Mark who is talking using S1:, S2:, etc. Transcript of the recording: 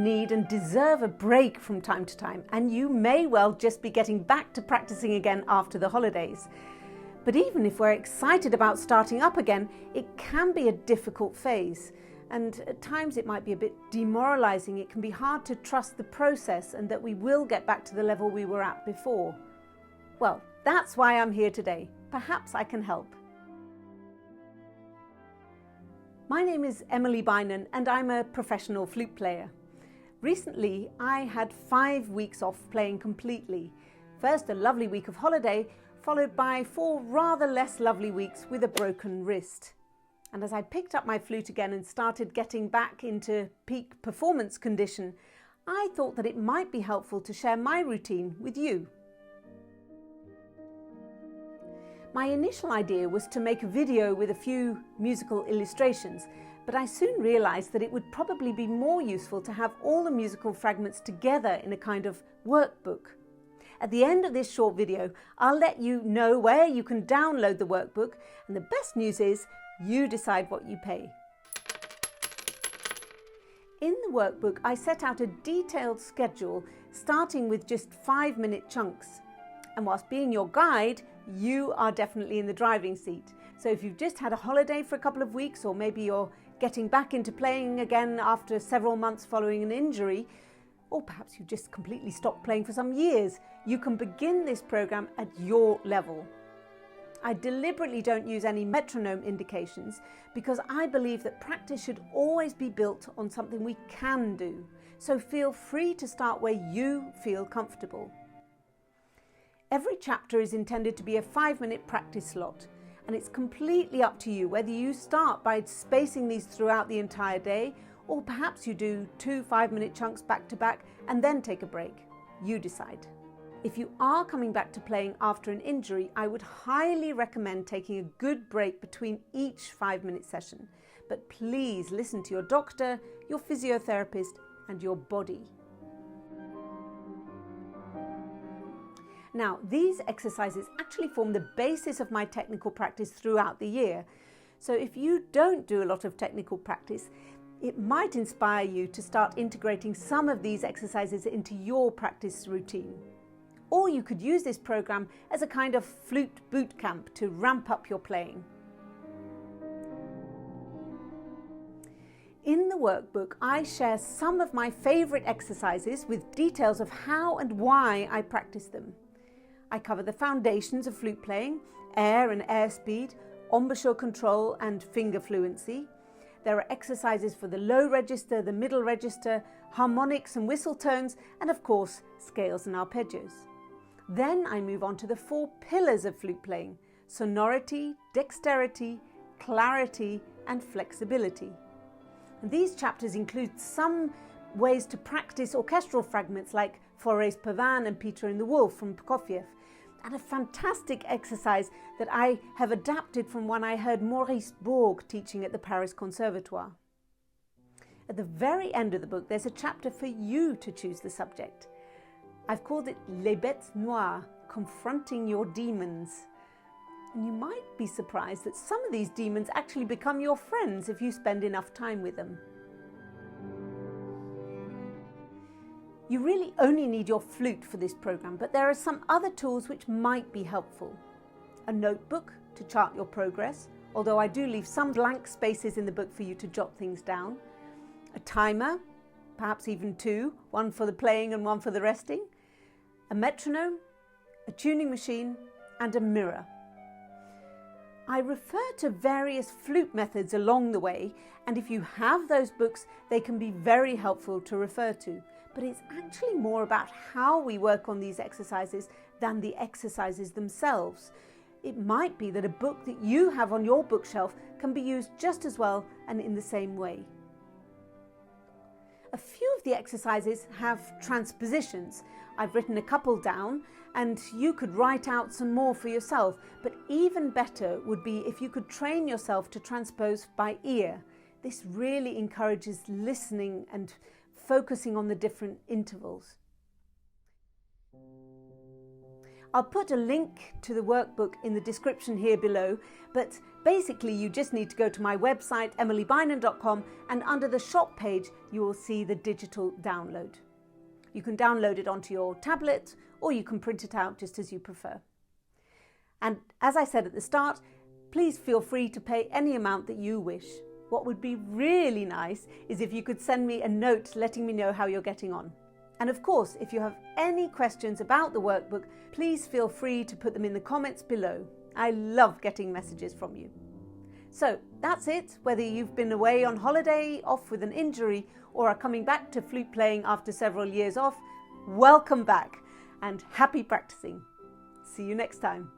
S1: need and deserve a break from time to time, and you may well just be getting back to practicing again after the holidays. But even if we're excited about starting up again, it can be a difficult phase. And at times it might be a bit demoralizing. It can be hard to trust the process and that we will get back to the level we were at before. Well, that's why I'm here today. Perhaps I can help. My name is Emily Beynon and I'm a professional flute player. Recently, I had 5 weeks off playing completely. First a lovely week of holiday, followed by 4 rather less lovely weeks with a broken wrist. And as I picked up my flute again and started getting back into peak performance condition, I thought that it might be helpful to share my routine with you. My initial idea was to make a video with a few musical illustrations, but I soon realized that it would probably be more useful to have all the musical fragments together in a kind of workbook. At the end of this short video, I'll let you know where you can download the workbook, and the best news is you decide what you pay. In the workbook, I set out a detailed schedule starting with just 5-minute chunks. And whilst being your guide, you are definitely in the driving seat. So if you've just had a holiday for a couple of weeks, or maybe you're getting back into playing again after several months following an injury, or perhaps you've just completely stopped playing for some years, you can begin this program at your level. I deliberately don't use any metronome indications because I believe that practice should always be built on something we can do. So feel free to start where you feel comfortable. Every chapter is intended to be a 5-minute practice slot, and it's completely up to you whether you start by spacing these throughout the entire day, or perhaps you do 2 5-minute chunks back to back and then take a break. You decide. If you are coming back to playing after an injury, I would highly recommend taking a good break between each 5-minute session. But please listen to your doctor, your physiotherapist, and your body. Now, these exercises actually form the basis of my technical practice throughout the year. So if you don't do a lot of technical practice, it might inspire you to start integrating some of these exercises into your practice routine. Or you could use this program as a kind of flute boot camp to ramp up your playing. In the workbook, I share some of my favourite exercises with details of how and why I practice them. I cover the foundations of flute playing, air and airspeed, embouchure control and finger fluency. There are exercises for the low register, the middle register, harmonics and whistle tones, and of course, scales and arpeggios. Then I move on to the 4 pillars of flute playing: sonority, dexterity, clarity, and flexibility. And these chapters include some ways to practice orchestral fragments like Forêt's Pavane and Peter and the Wolf from Prokofiev, and a fantastic exercise that I have adapted from one I heard Maurice Bourg teaching at the Paris Conservatoire. At the very end of the book, there's a chapter for you to choose the subject. I've called it Les Bêtes Noires, confronting your demons. And you might be surprised that some of these demons actually become your friends if you spend enough time with them. You really only need your flute for this program, but there are some other tools which might be helpful. A notebook to chart your progress, although I do leave some blank spaces in the book for you to jot things down. A timer, perhaps even 2, one for the playing and one for the resting. A metronome, a tuning machine, and a mirror. I refer to various flute methods along the way, and if you have those books, they can be very helpful to refer to. But it's actually more about how we work on these exercises than the exercises themselves. It might be that a book that you have on your bookshelf can be used just as well and in the same way. A few of the exercises have transpositions. I've written a couple down, and you could write out some more for yourself, but even better would be if you could train yourself to transpose by ear. This really encourages listening and focusing on the different intervals. I'll put a link to the workbook in the description here below, but basically you just need to go to my website emilybeynon.com, and under the shop page you will see the digital download. You can download it onto your tablet or you can print it out just as you prefer. And as I said at the start, please feel free to pay any amount that you wish. What would be really nice is if you could send me a note letting me know how you're getting on. And of course, if you have any questions about the workbook, please feel free to put them in the comments below. I love getting messages from you. So that's it. Whether you've been away on holiday, off with an injury, or are coming back to flute playing after several years off, welcome back and happy practicing. See you next time.